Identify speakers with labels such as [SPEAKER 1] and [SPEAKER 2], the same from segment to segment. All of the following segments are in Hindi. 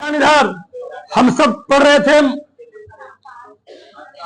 [SPEAKER 1] इधर हम सब पढ़ रहे थे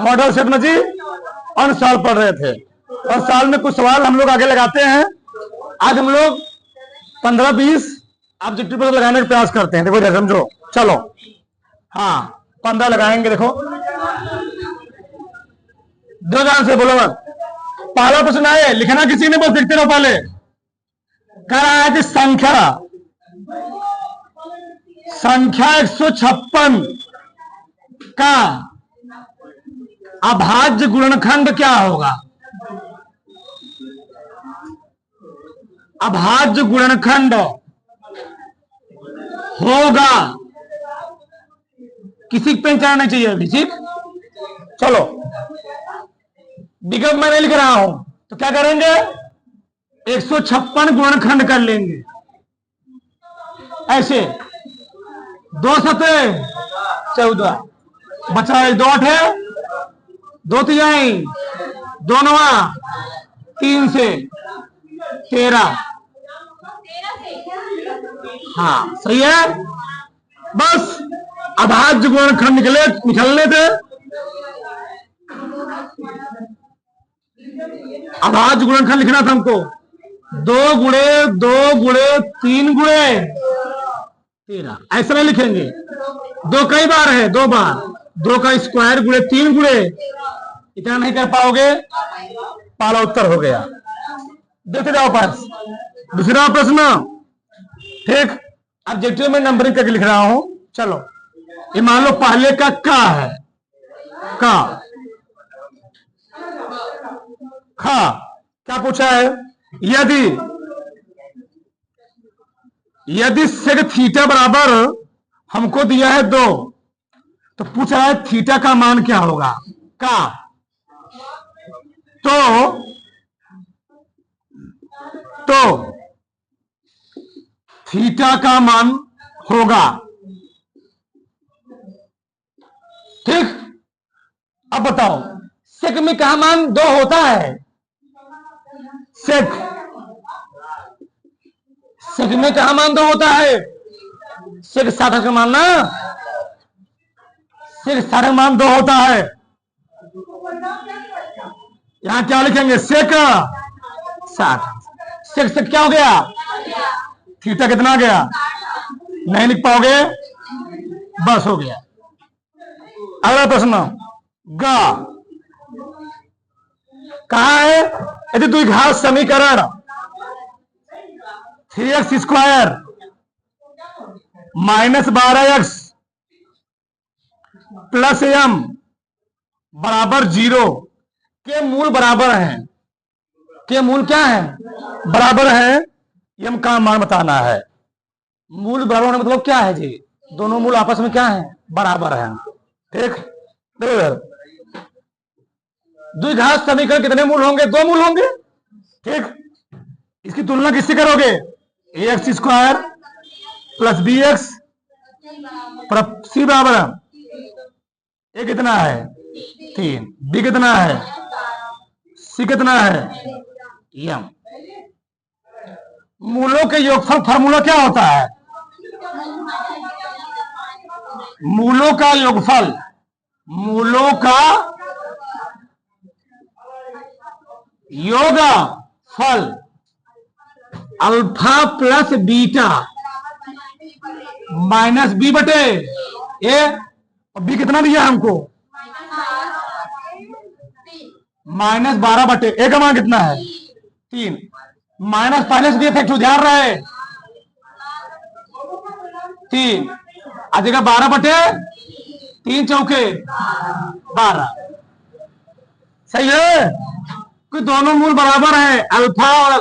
[SPEAKER 1] मॉडल सेटोलॉजी और सवाल पढ़ रहे थे और साल में कुछ सवाल हम लोग आगे लगाते हैं। आज हम लोग 15-20 ऑब्जेक्टिव पर लगाने का प्रयास करते हैं। देखो इधर समझो, चलो हाँ 15 लगाएंगे। देखो दो ध्यान से बोलो मत। पहला प्रश्न आए, लिखना किसी ने, बस देखते रहो। पहले कह रहा है कि संख्या 156 का अभाज्य गुणनखंड क्या होगा? अभाज्य गुणनखंड होगा, किसी पेन चढ़ना चाहिए अभी, ठीक। चलो विकल्प मैं नहीं लिख रहा हूं, तो क्या करेंगे, 156 गुणनखंड कर लेंगे ऐसे। 2 7 14 बचा 1 2 8 है, 2 3 2 9 3 से 13। हाँ सही है। बस अभाज्य गुणनखंड निकलने थे। अभाज्य गुणनखंड लिखना था हमको, 2 गुणे 2 गुणे 3 गुणे 13, ऐसा नहीं लिखेंगे। 2 कई बार है, 2 बार, 2 का स्क्वायर गुणे 3 गुणे, इतना नहीं कर पाओगे, पहला उत्तर हो गया। देखते जाओ पास। दूसरा प्रश्न, ठीक। ऑब्जेक्टिव में नंबरिंग करके लिख रहा हूं। चलो ये मान लो पहले का है, का खा क्या पूछा है, यदि सेक थीटा बराबर हमको दिया है 2, तो पूछ रहा है थीटा का मान क्या होगा, का। तो थीटा का मान होगा, ठीक। अब बताओ सेक में क्या मान 2 होता है, सेक में क्या मान 2 होता है, सेक 60 का मान ना, सेक 60 मान 2 होता है। यहां क्या लिखेंगे, सेक 60, सेक से क्या हो गया, थीटा कितना आ गया, नहीं लिख पाओगे, बस हो गया। अगला प्रश्न, गा कहा है, यदि द्विघात समीकरण 3x square -12x plus m बराबर 0 के मूल बराबर हैं, के मूल क्या है, बराबर है, m का मान बताना है। मूल बराबर होने मतलब क्या है जी, दोनों मूल आपस में क्या है, बराबर है, ठीक। द्विघात समीकरण कितने मूल होंगे, 2 मूल होंगे, ठीक। इसकी तुलना किससे करोगे, ax स्क्वायर प्लस bx सी बराबर है, ए कितना है 3, बी कितना है, सी कितना है, m। मूलों के योगफल फार्मूला क्या होता है, मूलों का योगफल, मूलों का योगफल alpha plus beta minus B बटे ए, और बी कितना दिया हमको, -12 बटे ए का मान कितना है 3, माइनस पहले से दिए थे, ध्यान रहे 3 आ जाएगा 12 बटे 3 चौके 12, सही है। कि दोनों मूल बराबर है, अल्फा और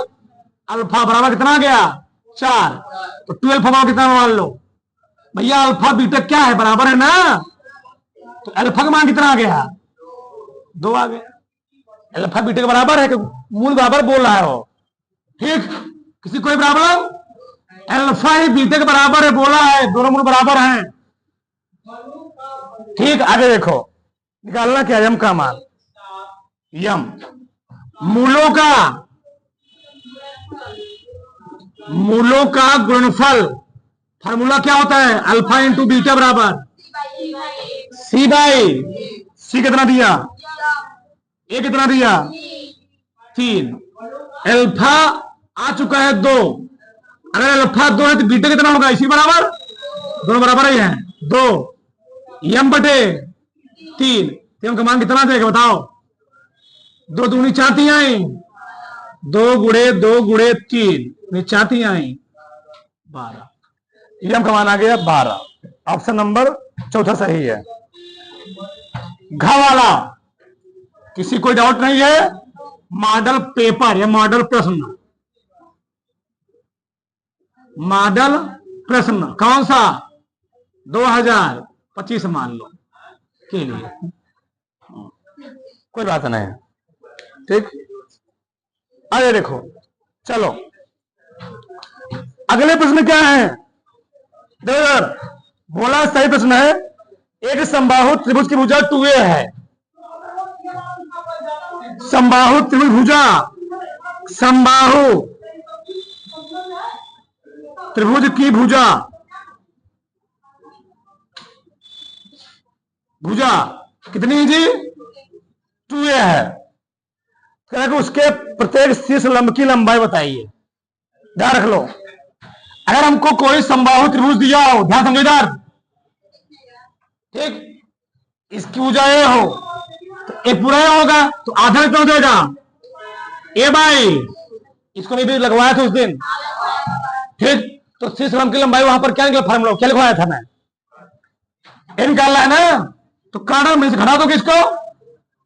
[SPEAKER 1] अल्फा बराबर कितना आ गया 4, तो 12 बराबर कितना मान लो भैया, अल्फा बीटा क्या है, बराबर है ना, तो अल्फा का मान कितना आ गया 2 आ गया। अल्फा बीटा के बराबर है कि मूल बराबर बोल रहा है वो, ठीक। किसी कोई प्रॉब्लम, अल्फा ही बीटा के बराबर है बोला है, दोनों मूल बराबर हैं, ठीक। आगे देखो निकालना क्या, यम का मान, यम मूलों का गुणनफल फार्मूला क्या होता है? अल्फा इंटू बीटा बराबर सी बाई सी। कितना दिया? ए कितना दिया? 3। अल्फा आ चुका है 2। अगर अल्फा 2 है तो बीटा कितना होगा? इसी बराबर, दोनों बराबर ही है 2 एम बटे 3। एम का मान कितना देगा बताओ? 2 दूनी 4 तीन आई, 2 गुणे 2 गुणे 3 4 तीन आई 12। एम का मान आ गया 12। ऑप्शन नंबर चौथा सही है। घ वाला किसी कोई डाउट नहीं है? मॉडल पेपर या मॉडल प्रश्न, मॉडल प्रश्न कौन सा? 2025 मान लो के लिए, कोई बात नहीं, ठीक। अरे देखो, चलो अगले प्रश्न क्या है? देखो बोला सही प्रश्न है। एक समबाहु त्रिभुज की भुजा 2a है। समबाहु त्रिभुज भुजा, समबाहु त्रिभुज की भुजा, भुजा कितनी है जी? 2a है। कि उसके प्रत्येक शीर्ष लंब की लंबाई बताइए। ध्यान रख लो, अगर हमको कोई समबाहु त्रिभुज दिया हो, ध्यान समझदार, ठीक, इसकी भुजा ए हो तो ए पूरा ए होगा, तो आधा कितना हो जाएगा? ए बाई, इसको नहीं भी लगवाया था उस दिन, ठीक। तो शीर्ष लंब की लंबाई वहां पर क्या निकला? फार्मूला क्या लिखवाया था मैं? ए निकालना है ना, तो काटा में से घटा दो किसको?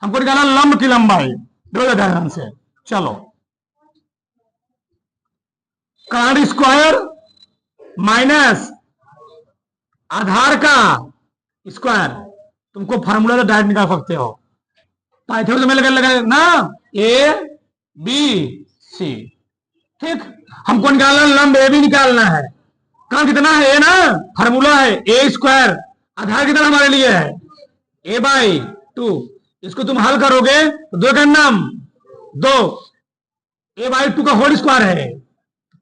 [SPEAKER 1] हमको निकालना लंब की लंबाई। दो ध्यान से चलो, काट स्क्वायर माइनस आधार का स्क्वायर, तुमको फार्मूला तो डायरेक्ट निकाल सकते हो। पाइथागोरस में लगा ना, ए बी सी, ठीक। हमको निकालना लंब ए बी निकालना है। काम कितना है? ए ना, फार्मूला है ए स्क्वायर, आधार कितना हमारे लिए है? ए बाई 2। इसको तुम हल करोगे तो 2 का नाम 2, ए बाई 2 का होल स्क्वायर है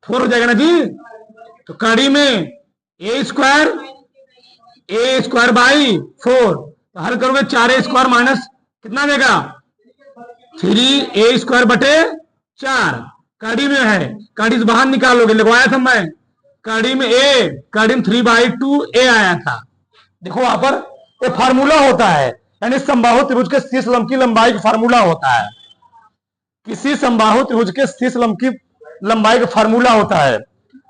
[SPEAKER 1] 4 हो जाएगा ना जी। तो कड़ी में ए स्क्वायर बाई 4, तो हल करोगे 4a स्क्वायर माइनस कितना देगा? 3a स्क्वायर बटे 4। कड़ी में है, कड़ी से बाहर निकालोगे, लगवाया था मैं। कड़ी में ए, कड़ी में 3/2a आया था। देखो वहां पर ये फार्मूला होता है, यानी समबाहु त्रिभुज के शीर्ष लंब की लंबाई का फार्मूला होता है। किसी समबाहु त्रिभुज के शीर्ष लंब की लंबाई का फार्मूला होता है।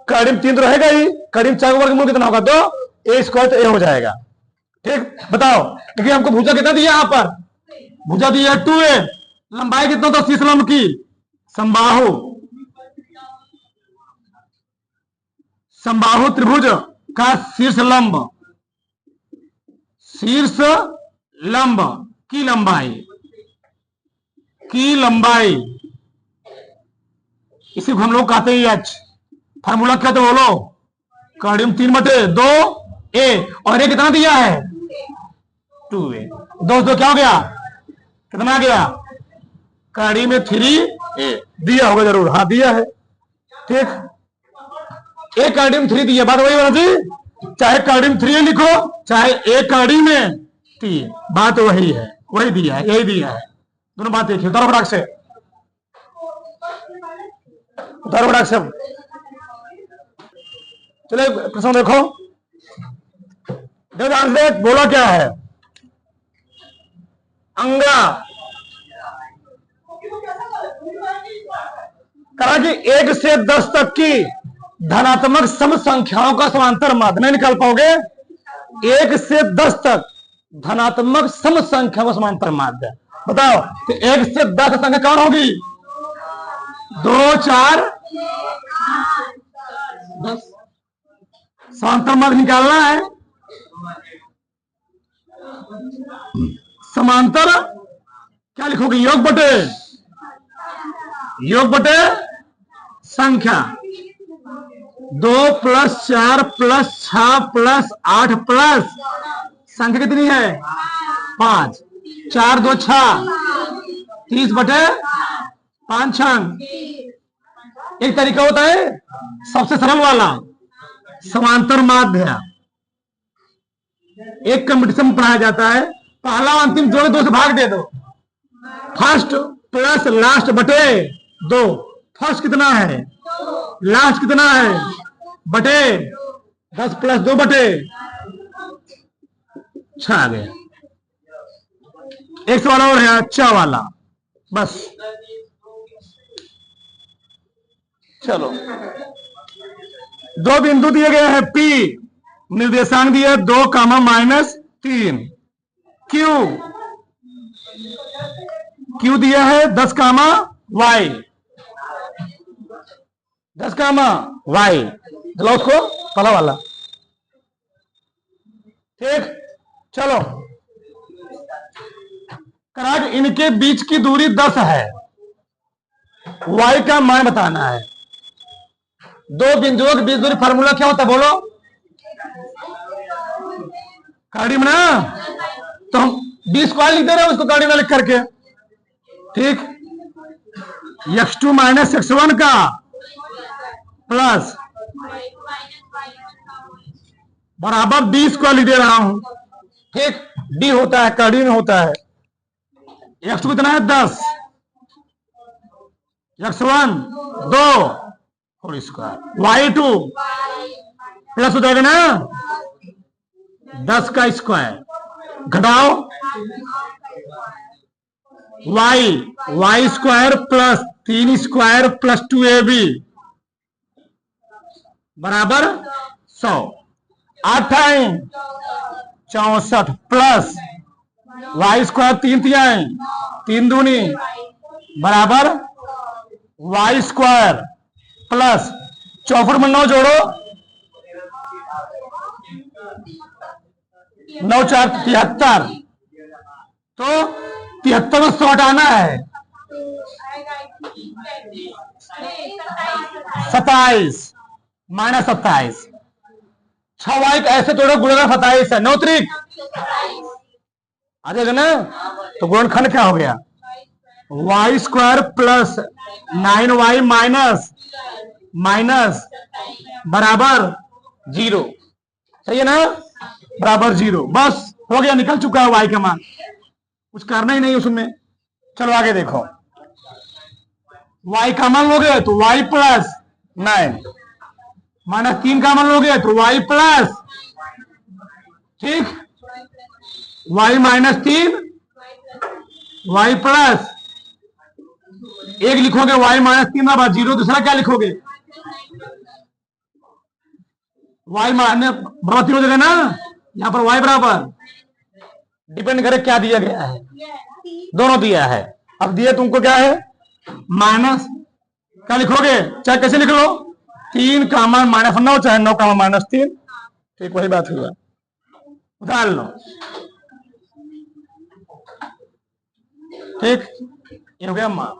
[SPEAKER 1] कड़ी में 3 तो रहेगा ही, कड़ी में 4 का वर्गमूल कितना होगा? 2, ए स्क्वायर तो ए हो जाएगा, ठीक। बताओ, क्योंकि हमको भुजा कितना दिया? यहाँ पर भुजा दिया 2a, लंबाई कितना था शीर्ष लंब की? समबाहु त्रिभुज का शीर्ष लंब की लंबाई, इसी को हम लोग कहते हैं एच। फार्मूला क्या तो बोलो? कड़ी में 3/2a, और ये कितना दिया है? 2a। 2 क्या हो गया? कितना आ गया? कड़ी में 3a दिया होगा जरूर, हाँ दिया है, ठीक। एक कड़ी में 3 दिया, बात वही बना थी, चाहे कड़ी में 3 लिखो चाहे एक कड़ी में 3, बात वही है, वही दिया है, यही दिया है, दोनों बात देखिए। उतारो फटाक से, उतारो फटाक से। चलो प्रश्न देखो, ध्यान से बोला क्या है? अंगा कहा कि 1 से 10 तक की धनात्मक सम संख्याओं का समांतर माध्य। नहीं निकाल पाओगे? 1 से 10 तक धनात्मक सम संख्याओं का समांतर माध्य बताओ। तो 1 से 10 संख्या कौन होगी? 2, 4, 10। समांतर माध्य निकालना है। समांतर क्या लिखोगे? योग बटे संख्या। 2 + 4 + 6 + 8 प्लस संख्या कितनी है? 5। 4, 2, 6 30/5 अंक। एक तरीका होता है सबसे सरल वाला, समांतर माध्य एक कंपटीशन में पढ़ाया जाता है। पहला अंतिम जोड़ 2 से भाग दे दो। फर्स्ट प्लस लास्ट बटे 2। फर्स्ट कितना है, लास्ट कितना है, बटे 10 प्लस 2 बटे 6 आ गया। एक सवाल और है अच्छा वाला, बस चलो। 2 बिंदु दिए गए हैं P, निर्देशांक दिए 2, -3। Q दिया है 10, y 10, y। चलो उसको पहला वाला, ठीक। चलो कराग इनके बीच की दूरी 10 है, y का मान बताना है। 2 बिंदुओं के बीच दूरी फार्मूला क्या होता है बोलो, कार्डी में ना, तो हम d² लिख दे रहे हैं उसको कार्डी में लिख करके, ठीक। x2 - x1 का प्लस बराबर d² लिख दे रहा हूं, ठीक। d होता है कार्डी में होता है। x2 कितना है 10, x1 2 whole square, y2 plus हो जाएगा ना 10 का स्क्वायर, घटाओ y² प्लस 3² प्लस 2ab बराबर 100। 8 64 प्लस y² 3 तिहाई 3 दूनी बराबर y² प्लस 64 में 9 जोड़ो, 9 4 73, तो 73 में 100 हटाना है, 27 -27। 6y ऐसे तोड़ो, गुणा 27 है, 9 त्रिक आ जाएगा ना, तो गुणनखंड क्या हो गया, y² प्लस 9y माइनस बराबर 0, सही है ना, बराबर 0। बस हो गया, निकल चुका है y का मान, कुछ करना ही नहीं उसमें। चलो आगे देखो, y का मान लोगे तो y प्लस 9 -3 का मान लोगे तो y प्लस, ठीक, y -3 y प्लस 1 लिखोगे, y -3 बराबर 0। दूसरा क्या लिखोगे, y बराबर 3 हो जाएगा ना, यहां पर y बराबर डिपेंड करे क्या दिया गया है, दोनों दिया है। अब दिया तुमको क्या है, माइनस क्या लिखोगे, चाहे कैसे लिख लो, 3 का मान -9 चाहे 9 का मान -3, ठीक वही बात हुआ, उतार लो, ठीक। ये हो गया मान।